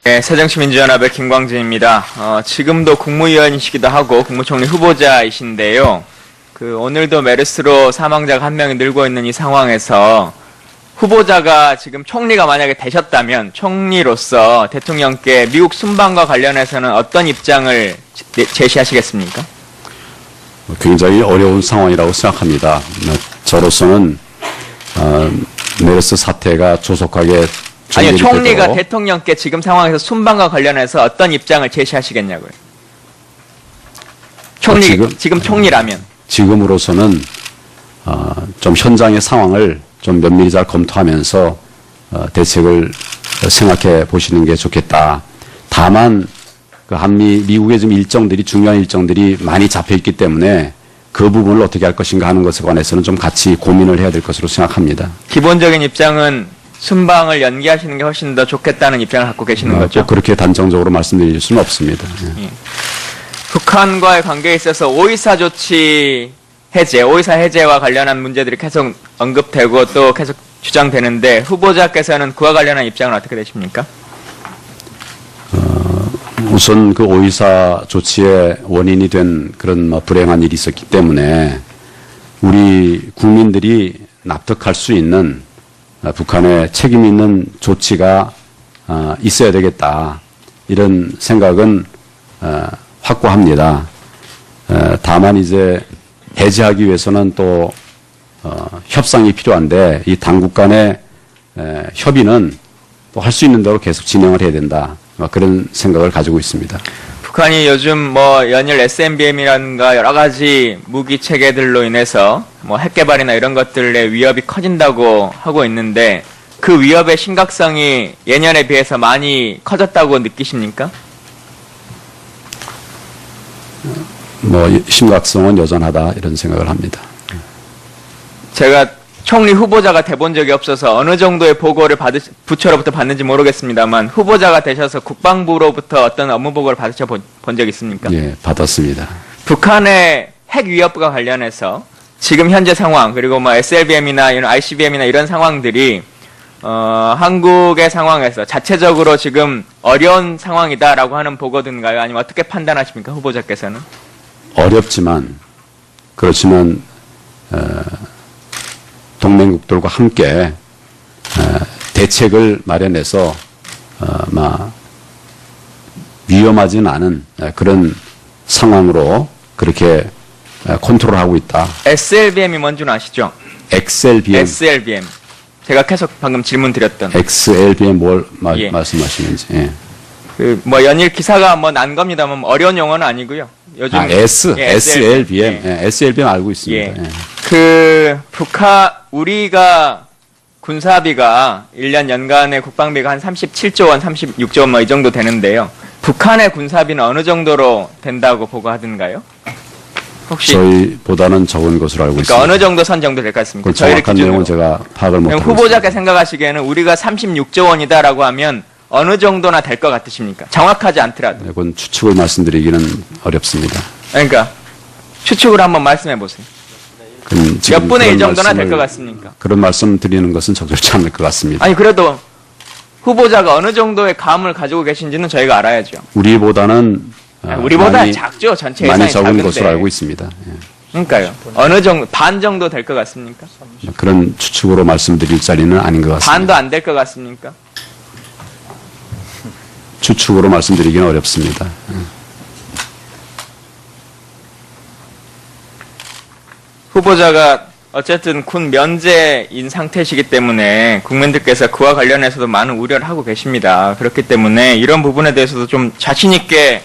네, 새정치민주연합의 김광진입니다. 지금도 국무위원이시기도 하고 국무총리 후보자이신데요. 오늘도 메르스로 사망자가 한 명이 늘고 있는 이 상황에서 후보자가 지금 총리가 만약에 되셨다면 총리로서 대통령께 미국 순방과 관련해서는 어떤 입장을 제시하시겠습니까? 굉장히 어려운 상황이라고 생각합니다. 저로서는 메르스 사태가 조속하게 아니요, 총리가 대통령께 지금 상황에서 순방과 관련해서 어떤 입장을 제시하시겠냐고요. 지금 총리라면. 지금으로서는 좀 현장의 상황을 좀 면밀히 잘 검토하면서 대책을 생각해 보시는 게 좋겠다. 다만 미국의 좀 중요한 일정들이 많이 잡혀 있기 때문에 그 부분을 어떻게 할 것인가 하는 것에 관해서는 좀 같이 고민을 해야 될 것으로 생각합니다. 기본적인 입장은 순방을 연기하시는 게 훨씬 더 좋겠다는 입장을 갖고 계시는 거죠? 그렇게 단정적으로 말씀드릴 수는 없습니다. 예. 북한과의 관계에 있어서 오이사 조치 해제, 오이사 해제와 관련한 문제들이 계속 언급되고 또 계속 주장되는데 후보자께서는 그와 관련한 입장은 어떻게 되십니까? 우선 그 오이사 조치의 원인이 된 그런 불행한 일이 있었기 때문에 우리 국민들이 납득할 수 있는 북한의 책임 있는 조치가 있어야 되겠다. 이런 생각은 확고합니다. 다만 이제 해제하기 위해서는 또 협상이 필요한데 이 당국 간의 협의는 또 할 수 있는 대로 계속 진행을 해야 된다. 그런 생각을 가지고 있습니다. 북한이 요즘 연일 SNBM이라든가 여러 가지 무기 체계들로 인해서 핵 개발이나 이런 것들의 위협이 커진다고 하고 있는데 그 위협의 심각성이 예년에 비해서 많이 커졌다고 느끼십니까? 심각성은 여전하다 이런 생각을 합니다. 제가 총리 후보자가 돼본 적이 없어서 어느 정도의 보고를 부처로부터 받는지 모르겠습니다만 후보자가 되셔서 국방부로부터 어떤 업무 보고를 받으셔 본 적 있습니까? 예, 받았습니다. 북한의 핵 위협과 관련해서 지금 현재 상황 그리고 SLBM이나 이런 ICBM이나 이런 상황들이 한국의 상황에서 자체적으로 지금 어려운 상황이다라고 하는 보고든가요? 아니면 어떻게 판단하십니까? 후보자께서는? 어렵지만 그렇지만 동맹국들과 함께 대책을 마련해서 위험하지는 않은 그런 상황으로 그렇게 컨트롤하고 있다. SLBM이 뭔지는 아시죠? SLBM. 제가 계속 방금 질문 드렸던. XLBM 뭘 예. 말씀하시는지. 예. 연일 기사가 난 겁니다만 어려운 용어는 아니고요. 요즘 SLBM. 예. SLBM 알고 있습니다. 예. 예. 우리가 군사비가 1년 연간의 국방비가 한 37조 원, 36조 원 이 정도 되는데요. 북한의 군사비는 어느 정도로 된다고 보고하던가요? 혹시 저희보다는 적은 것으로 알고 있습니다. 어느 정도 선 정도 될 것 같습니까? 정확한 내용은 제가 파악을 못하고 있습니다. 후보자께 생각하시기에는 우리가 36조 원이다라고 하면 어느 정도나 될 것 같으십니까? 정확하지 않더라도. 그건 추측을 말씀드리기는 어렵습니다. 그러니까 추측을 한번 말씀해 보세요. 몇 분의 1 정도나 될 것 같습니까? 그런 말씀 드리는 것은 적절치 않을 것 같습니다. 아니 그래도 후보자가 어느 정도의 감을 가지고 계신지는 저희가 알아야죠. 우리보다는 우리보다 작죠. 전체 예산이 많이 적은 작은데. 것으로 알고 있습니다. 예. 그러니까요. 어느 정도 반 정도 될 것 같습니까? 그런 추측으로 말씀드릴 자리는 아닌 것 같습니다. 반도 안 될 것 같습니까? 추측으로 말씀드리기는 어렵습니다. 후보자가 어쨌든 군 면제인 상태시기 때문에 국민들께서 그와 관련해서도 많은 우려를 하고 계십니다. 그렇기 때문에 이런 부분에 대해서도 좀 자신 있게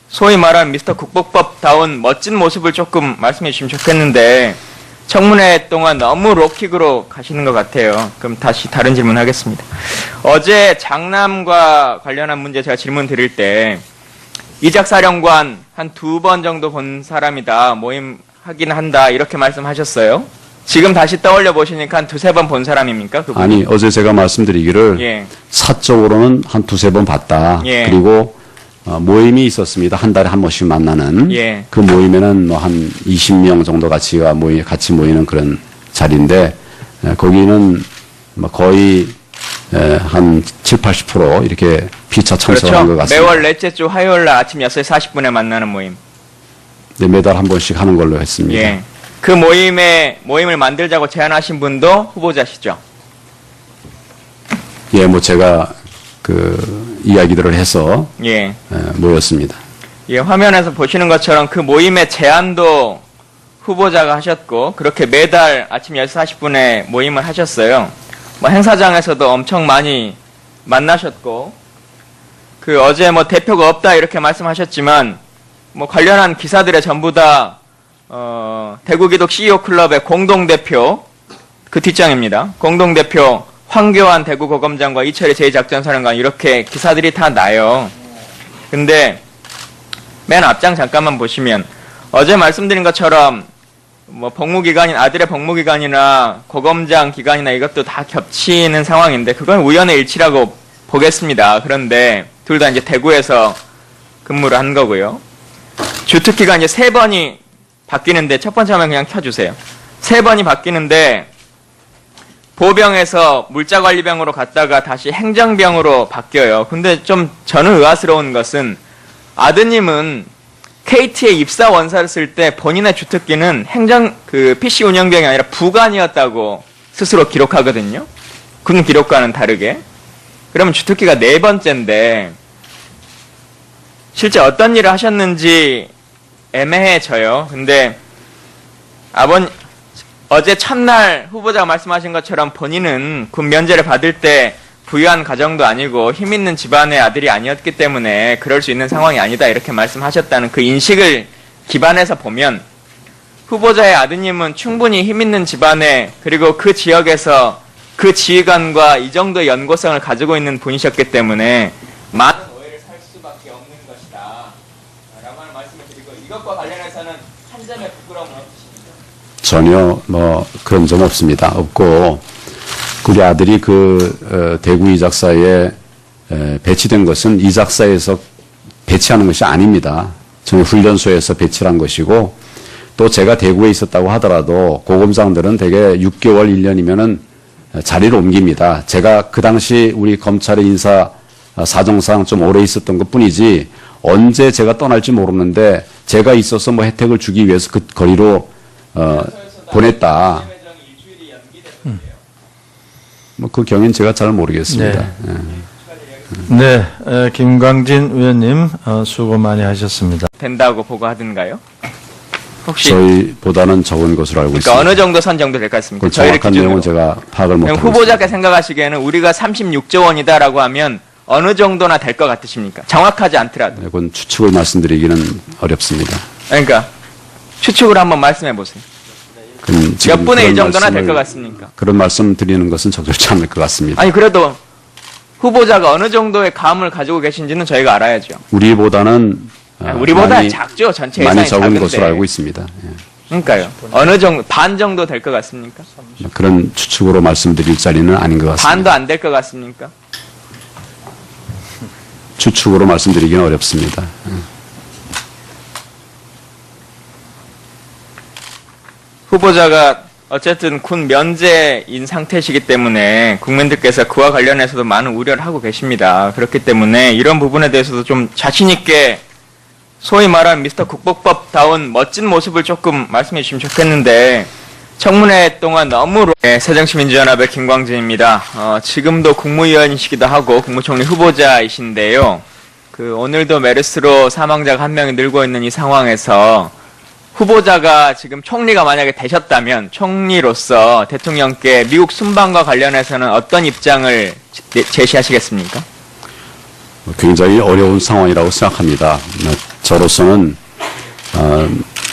소위 말하는 미스터 국보법다운 멋진 모습을 조금 말씀해 주시면 좋겠는데 청문회 동안 너무 로킥으로 가시는 것 같아요. 그럼 다시 다른 질문 하겠습니다. 어제 장남과 관련한 문제 제가 질문 드릴 때 이작 사령관 한 2번 정도 본 사람이다. 모임 하긴 한다. 이렇게 말씀하셨어요. 지금 다시 떠올려 보시니까 한 2-3번 본 사람입니까? 그분이? 아니 어제 제가 말씀드리기를 사적으로는 한 2-3번 봤다. 그리고 모임이 있었습니다. 한 달에 한 번씩 만나는. 그 모임에는 한 20명 정도 같이 모이는 그런 자리인데 거기는 거의 한 7, 80% 이렇게 피차 참석한 것 그렇죠. 같습니다. 매월 넷째 주 화요일 날 아침 6시 40분에 만나는 모임. 네, 매달 한 번씩 하는 걸로 했습니다. 예. 그 모임을 만들자고 제안하신 분도 후보자시죠? 예, 뭐 제가 그 이야기들을 해서 예. 모였습니다. 예, 화면에서 보시는 것처럼 그 모임의 제안도 후보자가 하셨고, 그렇게 매달 아침 10시 40분에 모임을 하셨어요. 뭐 행사장에서도 엄청 많이 만나셨고, 그 어제 뭐 대표가 없다 이렇게 말씀하셨지만, 뭐 관련한 기사들에 전부 다, 대구기독 CEO 클럽의 공동대표, 그 뒷장입니다. 공동대표 황교안 대구고검장과 이철희 제2작전사령관 이렇게 기사들이 다 나요. 근데 맨 앞장 잠깐만 보시면 어제 말씀드린 것처럼 뭐 복무기간인 아들의 복무기간이나 고검장 기간이나 이것도 다 겹치는 상황인데 그건 우연의 일치라고 보겠습니다. 그런데 둘 다 이제 대구에서 근무를 한 거고요. 주특기가 이제 3번이 바뀌는데 첫 번째 화면 그냥 켜주세요. 3번이 바뀌는데 보병에서 물자관리병으로 갔다가 다시 행정병으로 바뀌어요. 근데 좀 저는 의아스러운 것은 아드님은 KT에 입사 원사를 쓸 때 본인의 주특기는 PC 운영병이 아니라 부관이었다고 스스로 기록하거든요. 군 기록과는 다르게. 그러면 주특기가 4번째인데 실제 어떤 일을 하셨는지 애매해져요. 근데 어제 첫날 후보자가 말씀하신 것처럼 본인은 군 면제를 받을 때 부유한 가정도 아니고 힘 있는 집안의 아들이 아니었기 때문에 그럴 수 있는 상황이 아니다 이렇게 말씀하셨다는 그 인식을 기반해서 보면 후보자의 아드님은 충분히 힘 있는 집안에 그리고 그 지역에서 그 지휘관과 이 정도의 연고성을 가지고 있는 분이셨기 때문에 많은 오해를 살 수밖에 없는 것이다 라고 하는 말씀을 드리고 이것과 관련해서는 한 점의 부끄러움은 없으십니까? 전혀 뭐 그런 점 없습니다. 없고 우리 아들이 대구 이작사에 배치된 것은 이작사에서 배치하는 것이 아닙니다. 저는 훈련소에서 배치를 한 것이고 또 제가 대구에 있었다고 하더라도 고검장들은 대개 6개월, 1년이면은 자리를 옮깁니다. 제가 그 당시 우리 검찰의 인사 사정상 좀 오래 있었던 것 뿐이지 언제 제가 떠날지 모르는데 제가 있어서 뭐 혜택을 주기 위해서 그 거리로 보냈다. 뭐 그 경위는 제가 잘 모르겠습니다. 네, 김광진 의원님 수고 많이 하셨습니다. 된다고 보고하던가요? 혹시 저희보다는 적은 것으로 알고 그러니까 있습니다. 어느 정도 선 정도 될 것 같습니까? 그 정확한 내용은 제가 파악을 못하고 있습니다. 후보자께 생각하시기에는 우리가 36조 원이다라고 하면 어느 정도나 될 것 같으십니까? 정확하지 않더라도. 그건 추측을 말씀드리기는 어렵습니다. 그러니까 추측을 한번 말씀해 보세요. 몇 분의 1 정도나 될 것 같습니까? 그런 말씀 드리는 것은 적절치 않을 것 같습니다. 아니 그래도 후보자가 어느 정도의 감을 가지고 계신지는 저희가 알아야죠. 우리보다는 우리보다 작죠. 전체 예산이 많이 적은 작은데. 것으로 알고 있습니다. 예. 그러니까요. 어느 정도 반 정도 될 것 같습니까? 그런 추측으로 말씀드릴 자리는 아닌 것 같습니다. 반도 안 될 것 같습니까? 추측으로 말씀드리기는 어렵습니다. 후보자가 어쨌든 군 면제인 상태시기 때문에 국민들께서 그와 관련해서도 많은 우려를 하고 계십니다. 그렇기 때문에 이런 부분에 대해서도 좀 자신 있게 소위 말하는 미스터 국보법다운 멋진 모습을 조금 말씀해 주시면 좋겠는데 청문회 동안 너무 새정치민주연합의 김광진입니다. 지금도 국무위원이시기도 하고 국무총리 후보자이신데요. 오늘도 메르스로 사망자가 한 명이 늘고 있는 이 상황에서 후보자가 지금 총리가 만약에 되셨다면 총리로서 대통령께 미국 순방과 관련해서는 어떤 입장을 제시하시겠습니까? 굉장히 어려운 상황이라고 생각합니다. 저로서는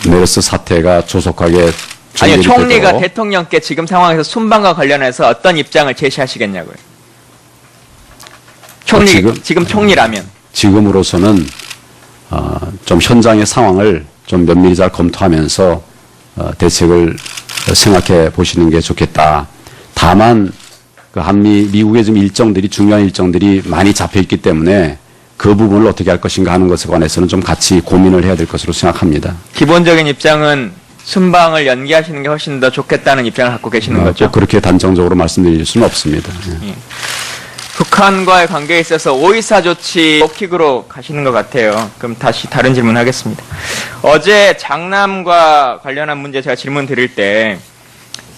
메르스 사태가 조속하게 아니요, 총리가 되도록 대통령께 지금 상황에서 순방과 관련해서 어떤 입장을 제시하시겠냐고요. 지금 총리라면. 지금으로서는 좀 현장의 상황을 좀 면밀히 잘 검토하면서 대책을 생각해 보시는 게 좋겠다. 다만 미국의 좀 중요한 일정들이 많이 잡혀 있기 때문에 그 부분을 어떻게 할 것인가 하는 것에 관해서는 좀 같이 고민을 해야 될 것으로 생각합니다. 기본적인 입장은 순방을 연기하시는 게 훨씬 더 좋겠다는 입장을 갖고 계시는 거죠? 꼭 그렇게 단정적으로 말씀드릴 수는 없습니다. 예. 북한과의 관계에 있어서 오이사 조치 킥으로 가시는 것 같아요. 그럼 다시 다른 질문 하겠습니다. 어제 장남과 관련한 문제 제가 질문 드릴 때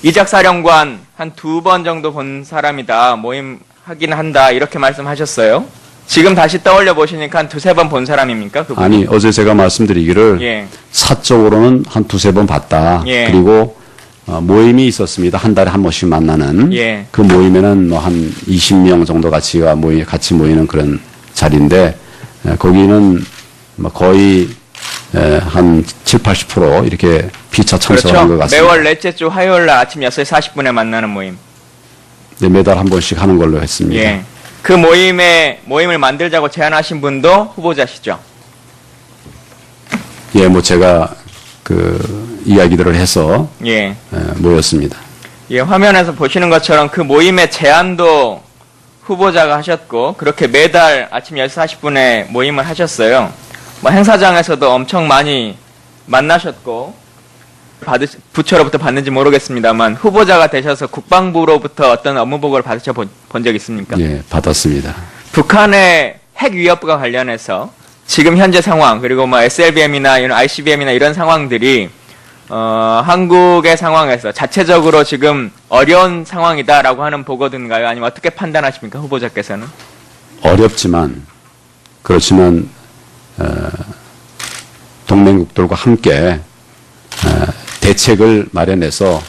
이작 사령관 한 2번 정도 본 사람이다. 모임 하긴 한다. 이렇게 말씀하셨어요. 지금 다시 떠올려 보시니까 한 2-3번 본 사람입니까? 그분이? 아니, 어제 제가 말씀드리기를 예. 사적으로는 한 2-3번 봤다. 예. 그리고 모임이 있었습니다. 한 달에 한 번씩 만나는. 예. 그 모임에는 뭐 한 20명 정도 같이 모이는 그런 자리인데, 거기는 뭐 거의 한 70-80% 이렇게 피차 참석한 것 그렇죠. 같습니다. 매월 넷째 주 화요일 날 아침 6시 40분에 만나는 모임. 네, 매달 한 번씩 하는 걸로 했습니다. 예. 그 모임을 만들자고 제안하신 분도 후보자시죠? 예, 뭐 제가 그 이야기들을 해서 예. 모였습니다. 예, 화면에서 보시는 것처럼 그 모임의 제안도 후보자가 하셨고, 그렇게 매달 아침 10시 40분에 모임을 하셨어요. 뭐 행사장에서도 엄청 많이 만나셨고, 부처로부터 받는지 모르겠습니다만, 후보자가 되셔서 국방부로부터 어떤 업무 보고를 받으셔 본 적 있습니까? 예, 받았습니다. 북한의 핵 위협과 관련해서 지금 현재 상황, 그리고 뭐 SLBM이나 이런 ICBM이나 이런 상황들이 한국의 상황에서 자체적으로 지금 어려운 상황이다라고 하는 보고든가요? 아니면 어떻게 판단하십니까, 후보자께서는? 어렵지만 그렇지만 동맹국들과 함께 대책을 마련해서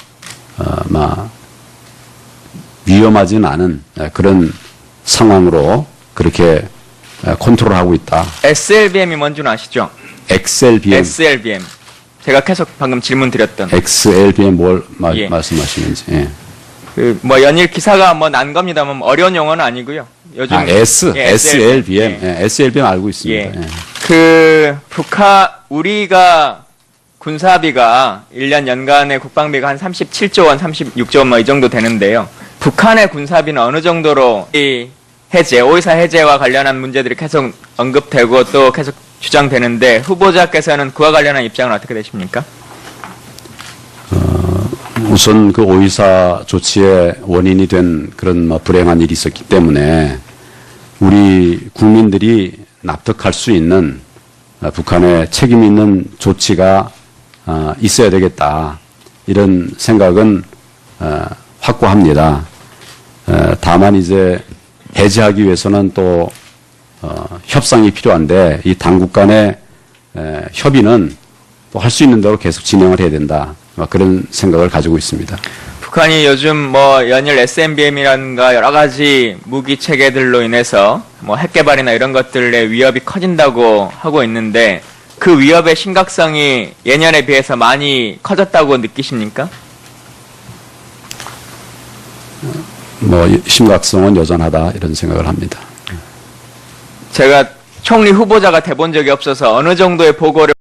위험하진 않은 그런 상황으로 그렇게 컨트롤하고 있다. SLBM이 뭔지는 아시죠? XLBM, SLBM. 제가 계속 방금 질문 드렸던. XLBM 뭘 예. 말씀하시는지. 예. 그 뭐 연일 기사가 뭐 난 겁니다만 어려운 용어는 아니고요. 요즘 SLBM, 예. SLBM 알고 있습니다. 예. 예. 그 우리가 군사비가 1년 연간의 국방비가 한 37조 원, 36조 원 뭐 이 정도 되는데요. 북한의 군사비는 어느 정도로 이 해제, 오이사 해제와 관련한 문제들이 계속 언급되고 또 계속 주장되는데 후보자께서는 그와 관련한 입장은 어떻게 되십니까? 우선 그 오이사 조치의 원인이 된 그런 불행한 일이 있었기 때문에 우리 국민들이 납득할 수 있는 북한의 책임 있는 조치가 있어야 되겠다. 이런 생각은 확고합니다. 다만 이제 해제하기 위해서는 또 협상이 필요한데 이 당국 간의 협의는 또 할 수 있는 대로 계속 진행을 해야 된다. 그런 생각을 가지고 있습니다. 북한이 요즘 뭐 연일 SLBM이라든가 여러 가지 무기 체계들로 인해서 뭐 핵 개발이나 이런 것들의 위협이 커진다고 하고 있는데 그 위협의 심각성이 예년에 비해서 많이 커졌다고 느끼십니까? 뭐 심각성은 여전하다 이런 생각을 합니다. 제가 총리 후보자가 돼본 적이 없어서 어느 정도의 보고를